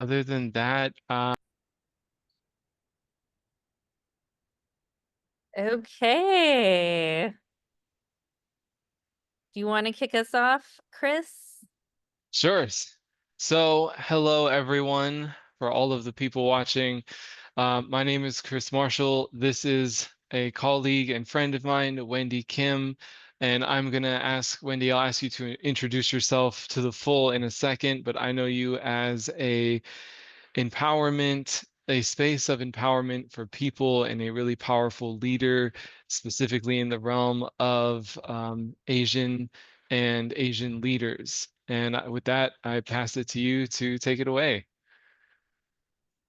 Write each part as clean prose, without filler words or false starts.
Other than that, Okay. Do you want to kick us off, Chris? sure. So, hello everyone, for all of the people watching. My name is Chris Marshall. This is a colleague and friend of mine, Wendy Kim, and I'm gonna ask Wendy, I'll ask you to introduce yourself to the full in a second, but I know you as a space of empowerment for people and a really powerful leader, specifically in the realm of Asian and Asian leaders. And with that, I pass it to you to take it away.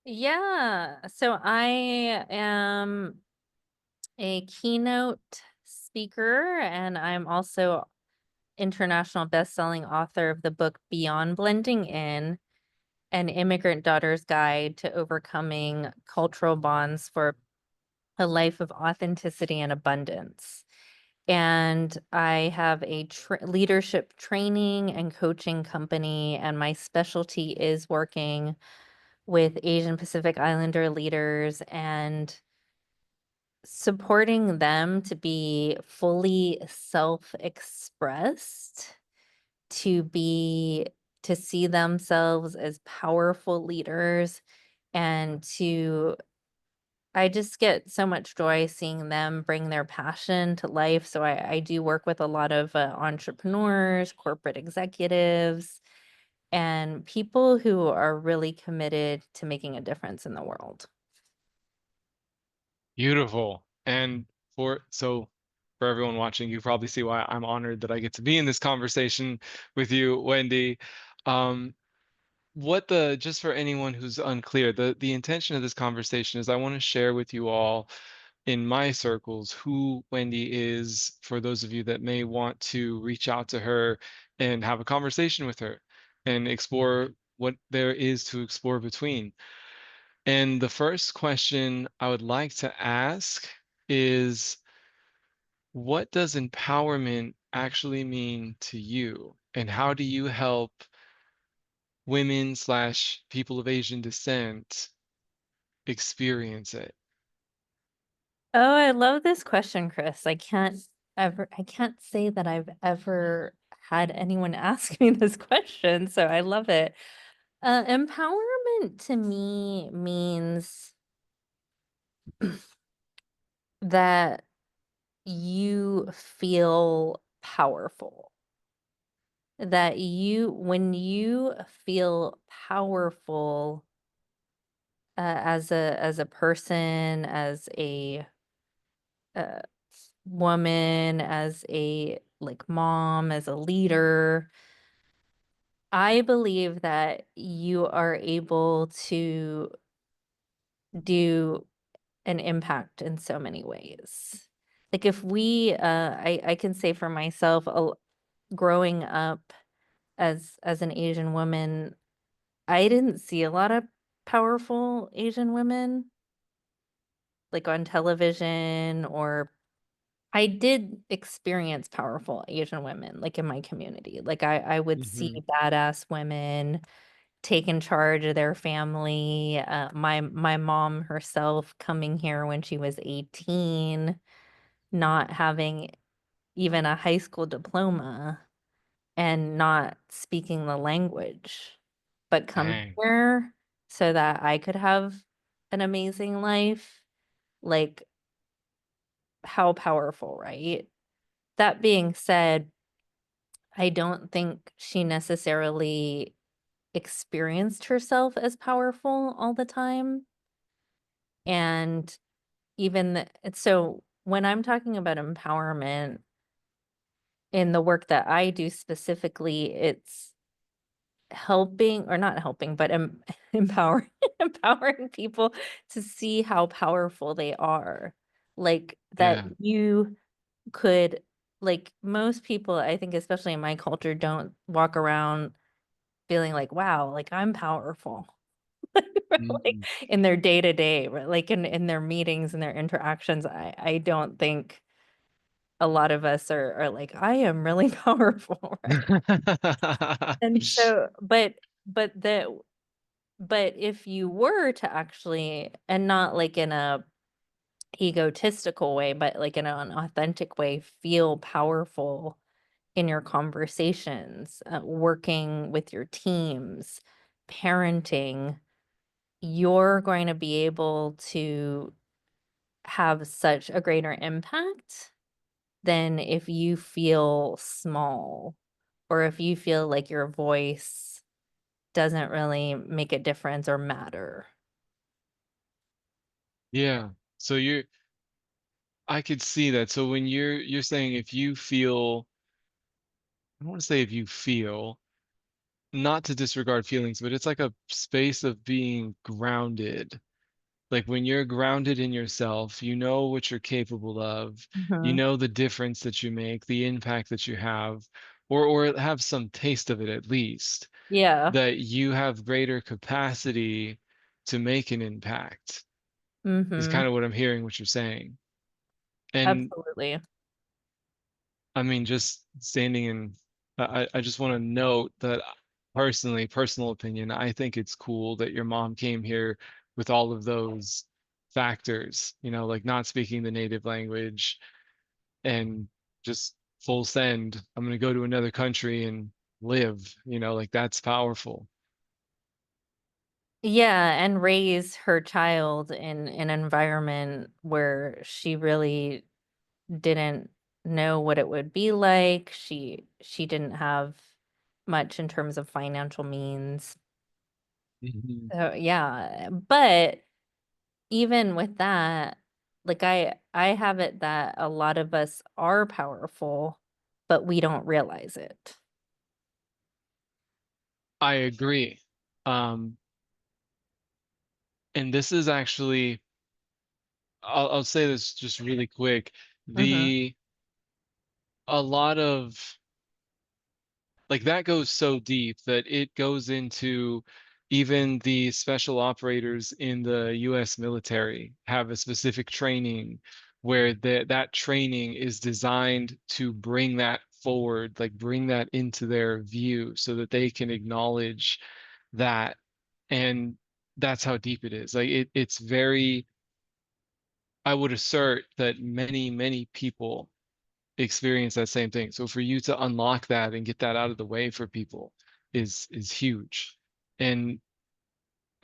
Yeah. So I am a keynote speaker, and I'm also international best-selling author of the book Beyond Blending In, an immigrant daughter's guide to overcoming cultural bonds for a life of authenticity and abundance. And I have a leadership training and coaching company, and my specialty is working with Asian Pacific Islander leaders and supporting them to be fully self-expressed, to be to see themselves as powerful leaders, and to I just get so much joy seeing them bring their passion to life. So I do work with a lot of entrepreneurs, corporate executives, and people who are really committed to making a difference in the world. Beautiful. And for everyone watching, you probably see why I'm honored that I get to be in this conversation with you, Wendy. Um, what the just for anyone who's unclear, the intention of this conversation is I want to share with you all in my circles who Wendy is for those of you that may want to reach out to her and have a conversation with her and explore what there is to explore between. And the first question I would like to ask is, what does empowerment actually mean to you? And how do you help women slash people of Asian descent experience it? Oh, I love this question, Chris. I can't say that I've ever had anyone ask me this question, so I love it. Empowerment to me means that you feel powerful. That when you feel powerful, as a person, as a uh, woman, as a like mom, as a leader, I believe that you are able to do an impact in so many ways. Like if we, I can say for myself, growing up as an Asian woman, I didn't see a lot of powerful Asian women like on television, or I did experience powerful Asian women like in my community. Like I would see Hmm. badass women taken charge of their family. My mom herself coming here when she was 18, not having even a high school diploma and not speaking the language, but coming Dang. here so that I could have an amazing life. Like, how powerful, right? That being said, I don't think she necessarily experienced herself as powerful all the time. And so when I'm talking about empowerment in the work that I do specifically, it's helping or not helping, but empowering empowering people to see how powerful they are. Like that Yeah. you could like most people, I think especially in my culture, don't walk around feeling like, wow, like I'm powerful. Like Mm. in their day to day, right? Like in their meetings and their interactions, I don't think a lot of us are like, I am really powerful, right? And so, but the But if you were to actually, and not like in a egotistical way, but like in an authentic way, feel powerful in your conversations, working with your teams, parenting, you're going to be able to have such a greater impact than if you feel small or if you feel like your voice doesn't really make a difference or matter. Yeah. So I could see that. So when you're saying if you feel, I don't want to say if you feel, not to disregard feelings, but it's like a space of being grounded. Like when you're grounded in yourself, you know what you're capable of, you Mhm. know the difference that you make, the impact that you have, or have some taste of it at least, Yeah. that you have greater capacity to make an impact, is Mhm. kind of what I'm hearing what you're saying. And Absolutely. I mean, just standing in, I just want to note that personally, personal opinion, I think it's cool that your mom came here with all of those factors, you know, like not speaking the native language and just full send. I'm going to go to another country and live, you know, like that's powerful. Yeah, and raise her child in an environment where she really didn't know what it would be like. She didn't have much in terms of financial means. Mhm. So, yeah, but even with that, like I have it that a lot of us are powerful, but we don't realize it. I agree. Um, and this is actually, I'll say this just really quick. Mhm. The, a lot of, like that goes so deep that it goes into even the special operators in the US military have a specific training where that training is designed to bring that forward, like bring that into their view so that they can acknowledge that. And that's how deep it is. Like it's very, I would assert that many, many people experience that same thing. So for you to unlock that and get that out of the way for people is huge. And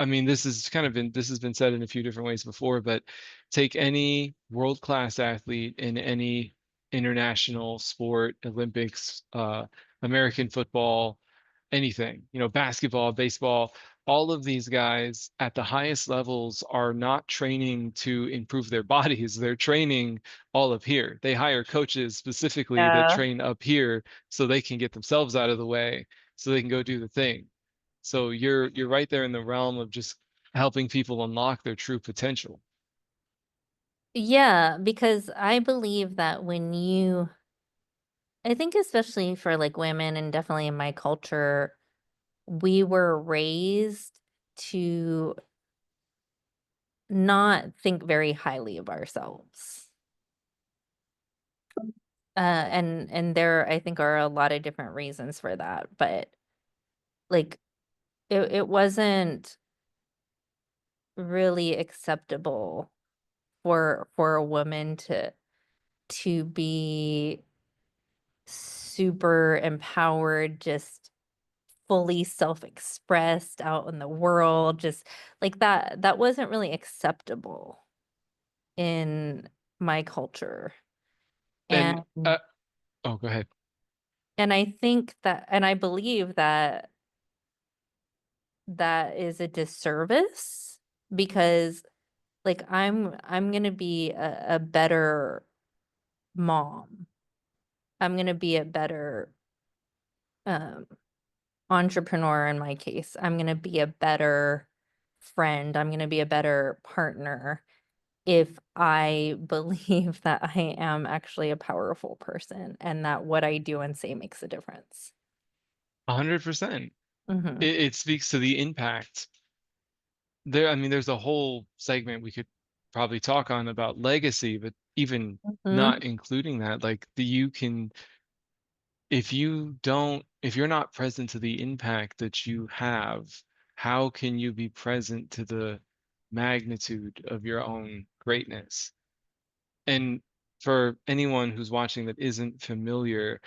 I mean, this has been said in a few different ways before, but take any world-class athlete in any international sport, Olympics, American football, anything, you know, basketball, baseball, all of these guys at the highest levels are not training to improve their bodies. They're training all up here. They hire coaches specifically that Yeah. train up here so they can get themselves out of the way, so they can go do the thing. So you're right there in the realm of just helping people unlock their true potential. Yeah, because I believe that when you I think especially for like women and definitely in my culture, we were raised to not think very highly of ourselves. And there I think are a lot of different reasons for that, but like it wasn't really acceptable for a woman to be super empowered, just fully self-expressed out in the world, just like that wasn't really acceptable in my culture. And And oh, go ahead. and I think that and I believe that that is a disservice because like I'm gonna be a better mom. I'm gonna be a better um entrepreneur in my case. I'm gonna be a better friend. I'm gonna be a better partner if I believe that I am actually a powerful person and that what I do and say makes a difference. 100%. Mhm. It speaks to the impact. There, I mean, there's a whole segment we could probably talk on about legacy, but even Mhm. not including that, like the you can, if you don't, if you're not present to the impact that you have, how can you be present to the magnitude of your own greatness? And for anyone who's watching that isn't familiar,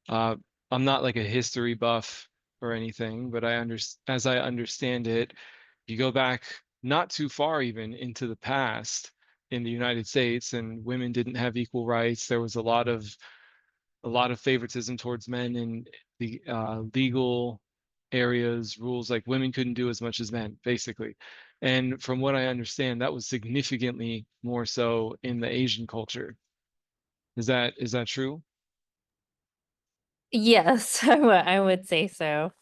uh, I'm not like a history buff or anything, but as I understand it, you go back not too far even into the past in the United States, and women didn't have equal rights. There was a lot of favoritism towards men in the legal areas, rules like women couldn't do as much as men, basically. And from what I understand, that was significantly more so in the Asian culture. Is that true? Yes, I would say so.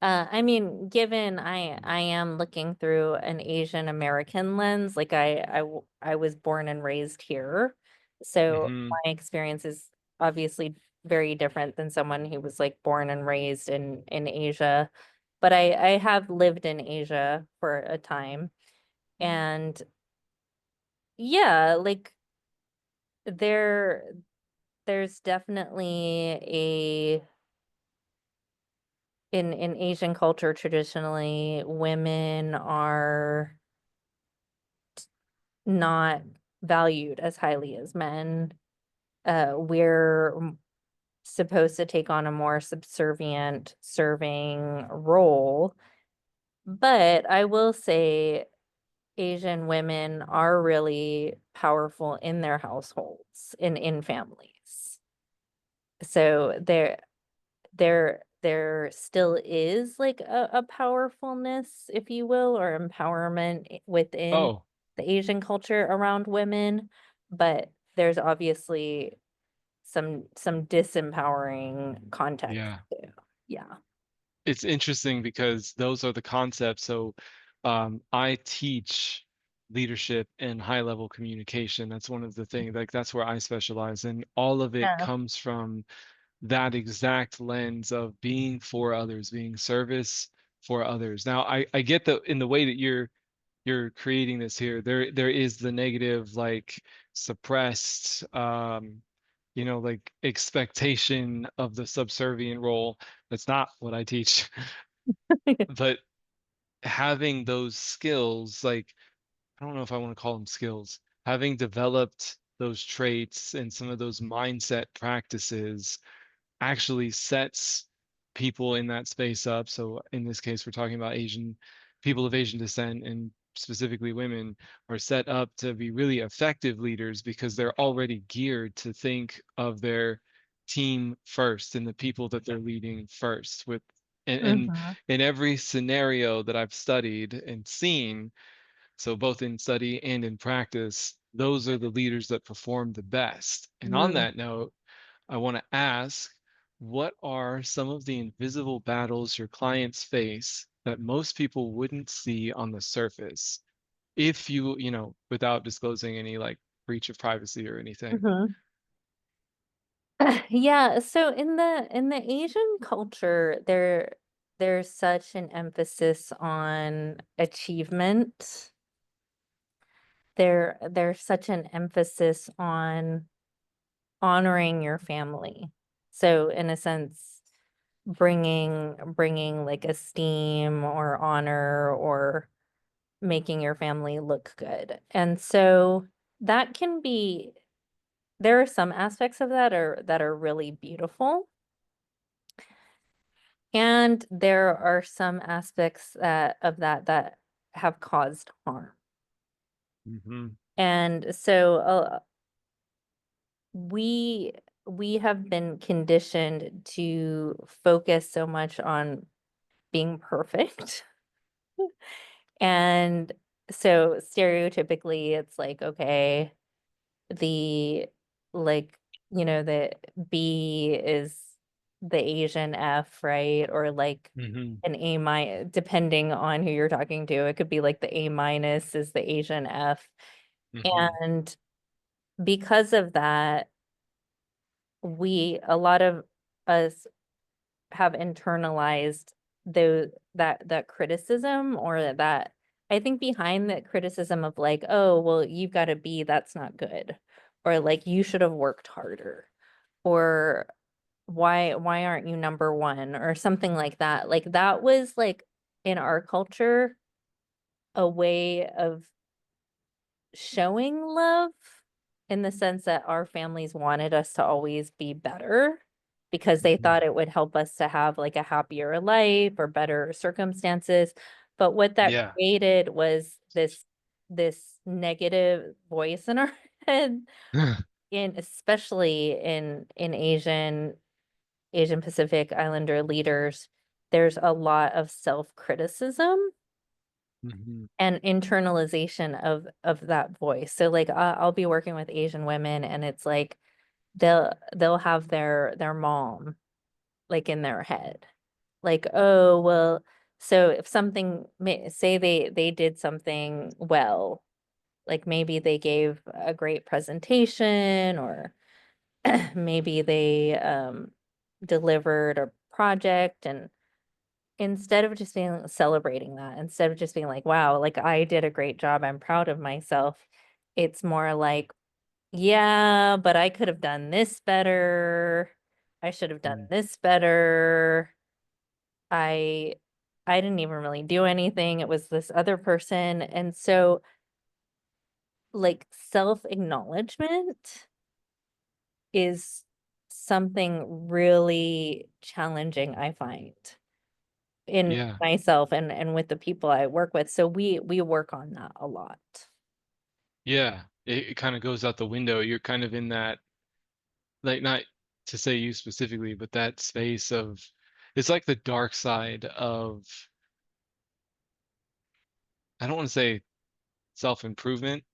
I mean, given I am looking through an Asian American lens, like I was born and raised here, so Mm-hmm. my experience is obviously very different than someone who was like born and raised in Asia. But I have lived in Asia for a time, and yeah, like there there's definitely a in Asian culture traditionally women are not valued as highly as men. We're supposed to take on a more subservient serving role. But I will say Asian women are really powerful in their households, in families. So there still is like a powerfulness, if you will, or empowerment within Oh, the Asian culture around women, but there's obviously some disempowering context yeah. too. Yeah. It's interesting because those are the concepts. So, I teach leadership and high level communication. That's one of the things, like that's where I specialize, and all of it Yeah. comes from that exact lens of being for others, being service for others. Now, I get that in the way that you're creating this here, there is the negative, like suppressed, like expectation of the subservient role. That's not what I teach. But having those skills, like I don't know if I want to call them skills, having developed those traits and some of those mindset practices actually sets people in that space up. So in this case, we're talking about Asian people of Asian descent, and specifically women are set up to be really effective leaders because they're already geared to think of their team first and the people that they're leading first with. And Mhm. in every scenario that I've studied and seen, so both in study and in practice, those are the leaders that perform the best. And on Mm. that note, I want to ask, what are some of the invisible battles your clients face that most people wouldn't see on the surface? If without disclosing any like breach of privacy or anything. Mhm. Yeah, so in the Asian culture, there's such an emphasis on achievement. There's such an emphasis on honoring your family. So in a sense, bringing like esteem or honor or making your family look good. And so that can be there are some aspects of that are really beautiful. And there are some aspects that have caused harm. Hmm. And so we we have been conditioned to focus so much on being perfect. And so stereotypically it's like, okay, the like, the B is the Asian F, right? Or like Hmm. an A minus, depending on who you're talking to. It could be like the A minus is the Asian F. Hmm. And because of that, a lot of us have internalized that criticism, or that I think behind that criticism of like, oh, well, you've got to be, that's not good. Or like you should have worked harder. Or why aren't you number one? Or something like that. Like that was like in our culture a way of showing love in the sense that our families wanted us to always be better because they Mhm. thought it would help us to have like a happier life or better circumstances. But what that Yeah. created was this negative voice in our head, in especially in Asian Pacific Islander leaders. There's a lot of self-criticism Mhm. and internalization of that voice. So like I'll be working with Asian women and it's like they'll have their mom like in their head. Like, oh, well, so if something say they did something well, like maybe they gave a great presentation or maybe they delivered a project, and instead of just being celebrating that, instead of just being like, "Wow, like, I did a great job, I'm proud of myself," it's more like, "Yeah, but I could have done this better. I should have done Mm. this better. I I didn't even really do anything, it was this other person," and so, like, self-acknowledgement is something really challenging, I find, in Yeah. myself and with the people I work with, so we work on that a lot. Yeah. It kind of goes out the window. You're kind of in that, like, not to say you specifically, but that space of, it's like the dark side of, I don't want to say self-improvement,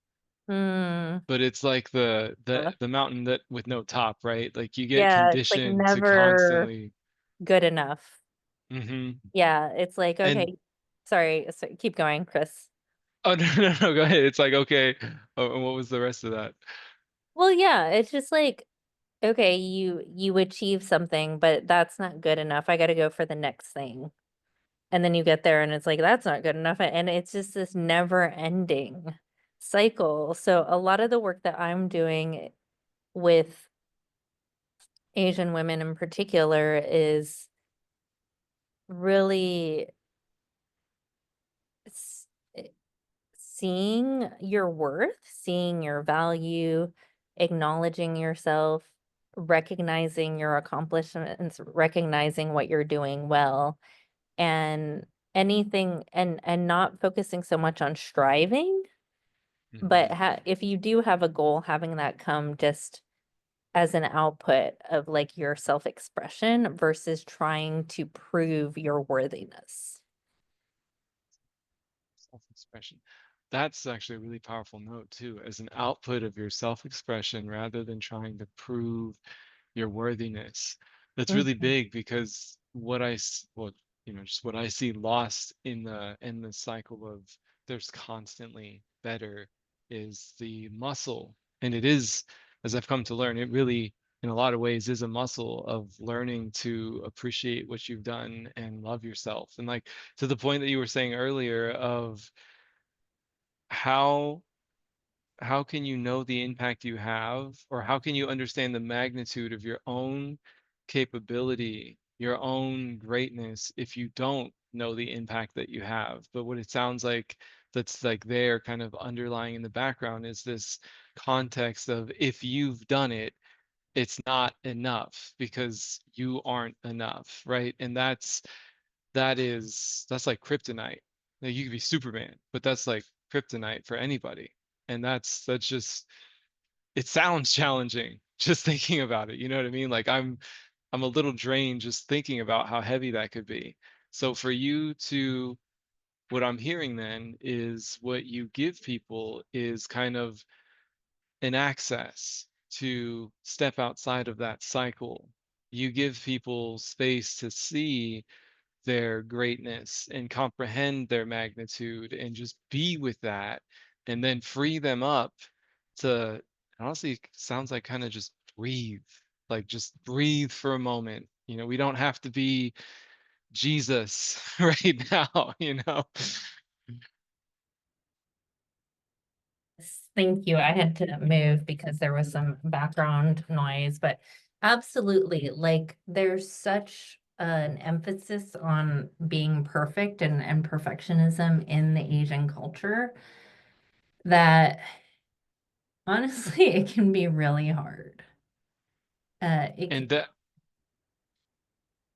Mm, but it's like the uh, the mountain that with no top, right? Like you get yeah, it's, like, conditioned to never constantly. good enough. Mhm. Yeah, it's like, And "Okay." Sorry, keep going, Chris. oh, no, no, no, go ahead. It's like, okay. Oh, and what was the rest of that? Well, yeah, it's just like, okay, you achieve something, but that's not good enough, I gotta go for the next thing. And then you get there and it's like, "That's not good enough," and it's just this never-ending cycle. So a lot of the work that I'm doing with Asian women in particular is really s- eh, seeing your worth, seeing your value, acknowledging yourself, recognizing your accomplishments, recognizing what you're doing well, and anything, and not focusing so much on striving, but Mhm. if you do have a goal, having that come just as an output of like your self-expression versus trying to prove your worthiness. Self-expression. That's actually a really powerful note too, as an output of your self-expression rather than trying to prove your worthiness. That's really Mhm. big because well, just what I see lost in the cycle of there's constantly better is the muscle. And it is, as I've come to learn, it really, in a lot of ways, is a muscle of learning to appreciate what you've done and love yourself. And like to the point that you were saying earlier of how how can you know the impact you have, or how can you understand the magnitude of your own capability, your own greatness, if you don't know the impact that you have? But what it sounds like that's like there kind of underlying in the background is this context of if you've done it, it's not enough because you aren't enough, right? And that's like kryptonite. Now, you could be Superman, but that's like kryptonite for anybody. And that's just, it sounds challenging just thinking about it. You know what I mean? Like I'm a little drained just thinking about how heavy that could be. So for you to, what I'm hearing then is what you give people is kind of an access to step outside of that cycle. You give people space to see their greatness and comprehend their magnitude and just be with that and then free them up to, honestly, it sounds like kind of just breathe, like just breathe for a moment. We don't have to be Jesus right now, you know. Thank you. I had to move because there was some background noise, but absolutely, like there's such an emphasis on being perfect and perfectionism in the Asian culture that honestly it can be really hard. And that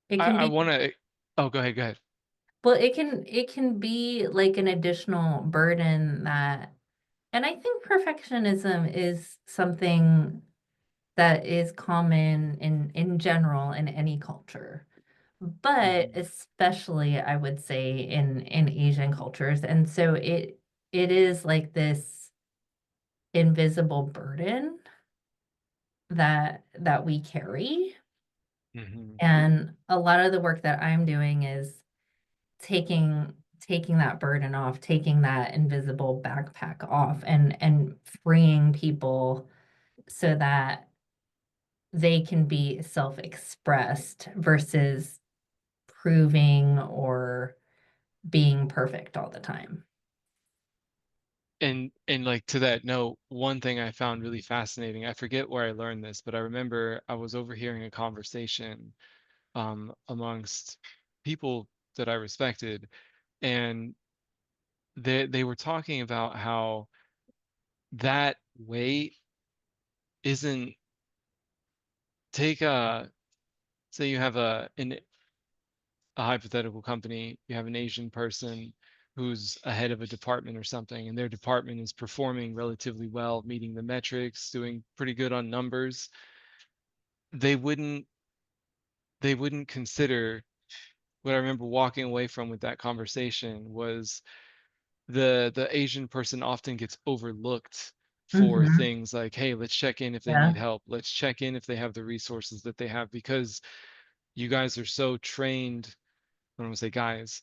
It can I be want to. Oh, go ahead. Go ahead. well, it can be like an additional burden that, and I think perfectionism is something that is common in general in any culture, but Hmm. especially I would say in Asian cultures. And so it is like this invisible burden that we carry. Hmm. And a lot of the work that I'm doing is taking that burden off, taking that invisible backpack off and freeing people so that they can be self-expressed versus proving or being perfect all the time. And like to that note, one thing I found really fascinating, I forget where I learned this, but I remember I was overhearing a conversation amongst people that I respected, and they were talking about how that weight isn't take a say you have a hypothetical company, you have an Asian person who's ahead of a department or something, and their department is performing relatively well, meeting the metrics, doing pretty good on numbers. They wouldn't they wouldn't consider what I remember walking away from with that conversation was the Asian person often gets overlooked for Mhm. things like, hey, let's check in if they Yeah. need help. Let's check in if they have the resources that they have because you guys are so trained. I don't want to say guys,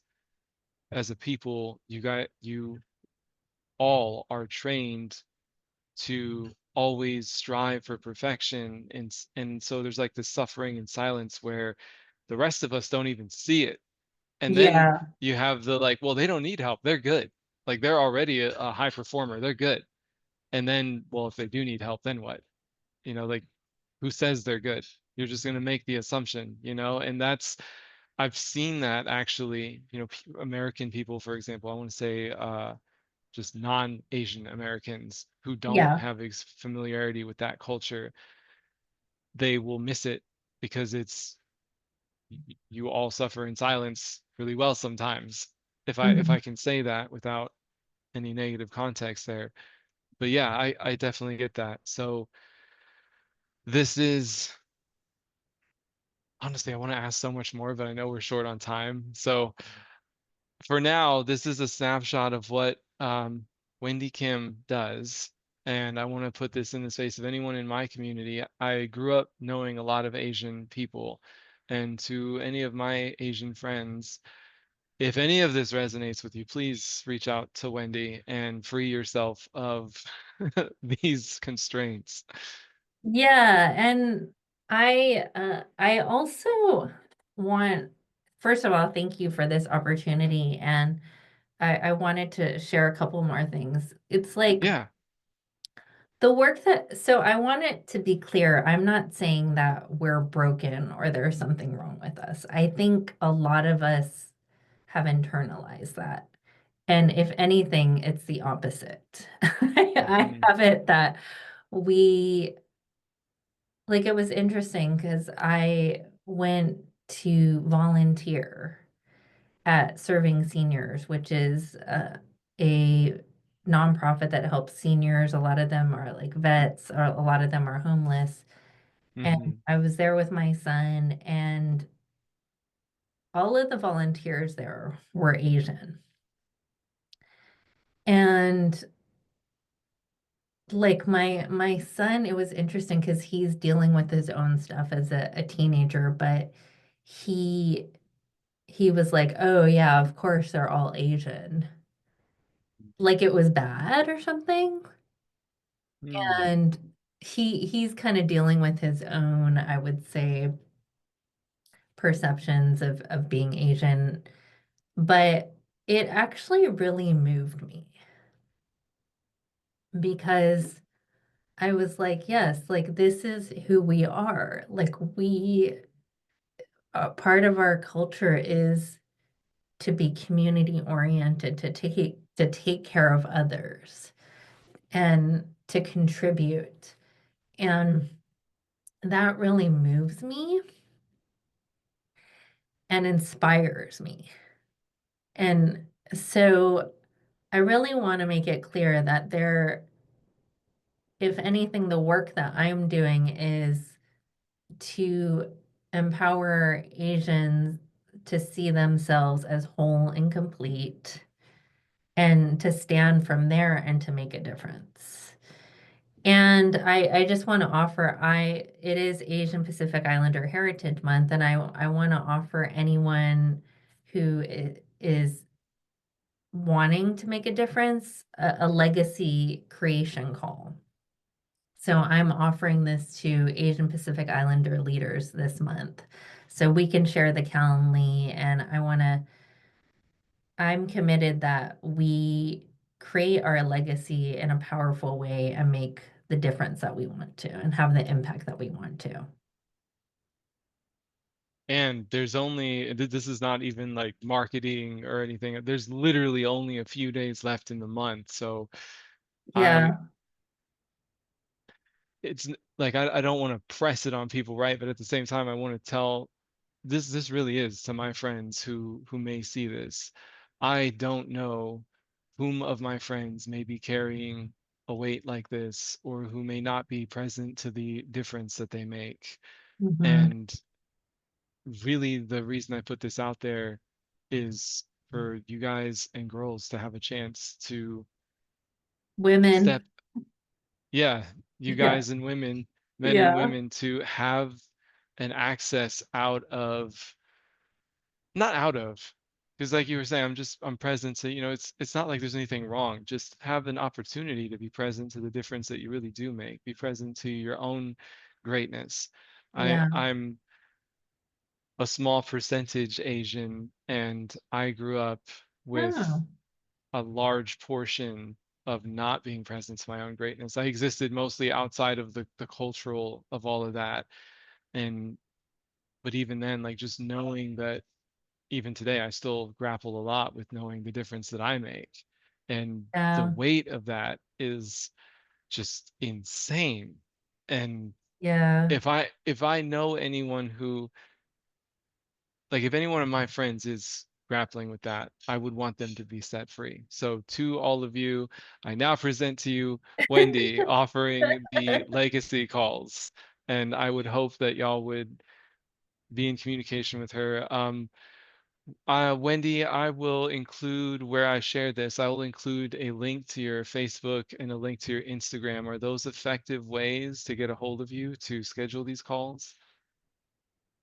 as a people, you all are trained to always strive for perfection, and so there's like this suffering and silence where the rest of us don't even see it. And then Yeah. you have the like, well, they don't need help, they're good, like they're already a high performer, they're good. And then, well, if they do need help, then what? Like, who says they're good? You're just going to make the assumption, and I've seen that actually, American people, for example, I want to say just non-Asian Americans who don't Yeah. have familiarity with that culture, they will miss it because you all suffer in silence really well sometimes. If I Mhm. can say that without any negative context there. But yeah, I definitely get that. So this is honestly, I want to ask so much more, but I know we're short on time. So for now, this is a snapshot of what Wendy Kim does. And I want to put this in the face of anyone in my community. I grew up knowing a lot of Asian people. And to any of my Asian friends, if any of this resonates with you, please reach out to Wendy and free yourself of these constraints. Yeah, and I also want, first of all, thank you for this opportunity, and I wanted to share a couple more things. It's like Yeah. the work that, so I want it to be clear, I'm not saying that we're broken or there's something wrong with us. I think a lot of us have internalized that. And if anything, it's the opposite. I Hmm. have it that we, like, it was interesting because I went to volunteer at Serving Seniors, which is a nonprofit that helps seniors. A lot of them are like vets, or a lot of them are homeless. And Hmm. I was there with my son, and all of the volunteers there were Asian. And like my son, it was interesting because he's dealing with his own stuff as a teenager, but he he was like, "Oh yeah, of course they're all Asian." Like it was bad or something. Hmm. And he's kind of dealing with his own, I would say, perceptions of being Asian, but it actually really moved me because I was like, yes, like this is who we are. Like we part of our culture is to be community oriented, to take care of others and to contribute. And that really moves me and inspires me. And so I really want to make it clear that if anything, the work that I'm doing is to empower Asians to see themselves as whole and complete and to stand from there and to make a difference. And I just want to offer it is Asian Pacific Islander Heritage Month, and I want to offer anyone who is wanting to make a difference a legacy creation call. So I'm offering this to Asian Pacific Islander leaders this month. So we can share the Calendly, and I'm committed that we create our legacy in a powerful way and make the difference that we want to and have the impact that we want to. And there's only, this is not even like marketing or anything. There's literally only a few days left in the month. So I'm, Yeah. like, I don't want to press it on people, right? But at the same time, I want to tell this really is to my friends who may see this. I don't know whom of my friends may be carrying a weight like this or who may not be present to the difference that they make. Mhm. And really the reason I put this out there is for you guys and girls to have a chance to step, Women. yeah, you Yeah. guys and women, men and Yeah. women to have an access out of, not out of, because like you were saying, I'm present to, it's not like there's anything wrong. Just have an opportunity to be present to the difference that you really do make. Be present to your own greatness. Yeah. I'm a small percentage Asian, and I grew up with Oh, a large portion of not being present to my own greatness. I existed mostly outside of the cultural of all of that. And but even then, like just knowing that even today I still grapple a lot with knowing the difference that I make. And the yeah. weight of that is just insane. And Yeah. if I know anyone who, like if any one of my friends is grappling with that, I would want them to be set free. So to all of you, I now present to you Wendy offering the legacy calls. And I would hope that y'all would be in communication with her. Wendy, I will include where I share this. I will include a link to your Facebook and a link to your Instagram. Are those effective ways to get a hold of you to schedule these calls?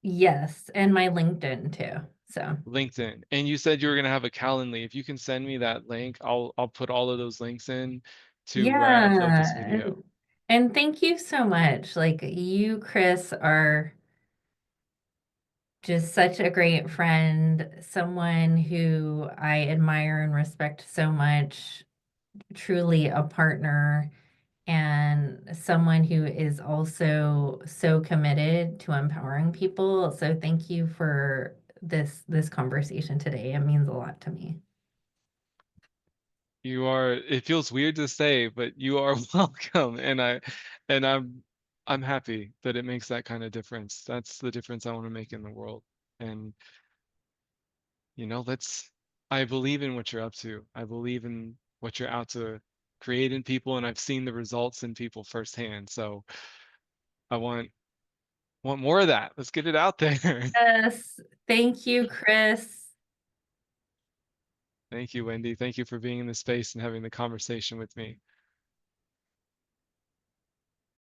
Yes, and my LinkedIn too. So, LinkedIn. And you said you were going to have a Calendly. If you can send me that link, I'll put all of those links in to where I upload this yeah. video. And thank you so much. Like you, Chris, are just such a great friend, someone who I admire and respect so much, truly a partner, and someone who is also so committed to empowering people. So thank you for this conversation today. It means a lot to me. You are, it feels weird to say, but you are welcome. And I'm happy that it makes that kind of difference. That's the difference I want to make in the world. And let's, I believe in what you're up to. I believe in what you're out to create in people, and I've seen the results in people firsthand. So I want more of that. Let's get it out there. Yes. Thank you, Chris. Thank you, Wendy. Thank you for being in the space and having the conversation with me.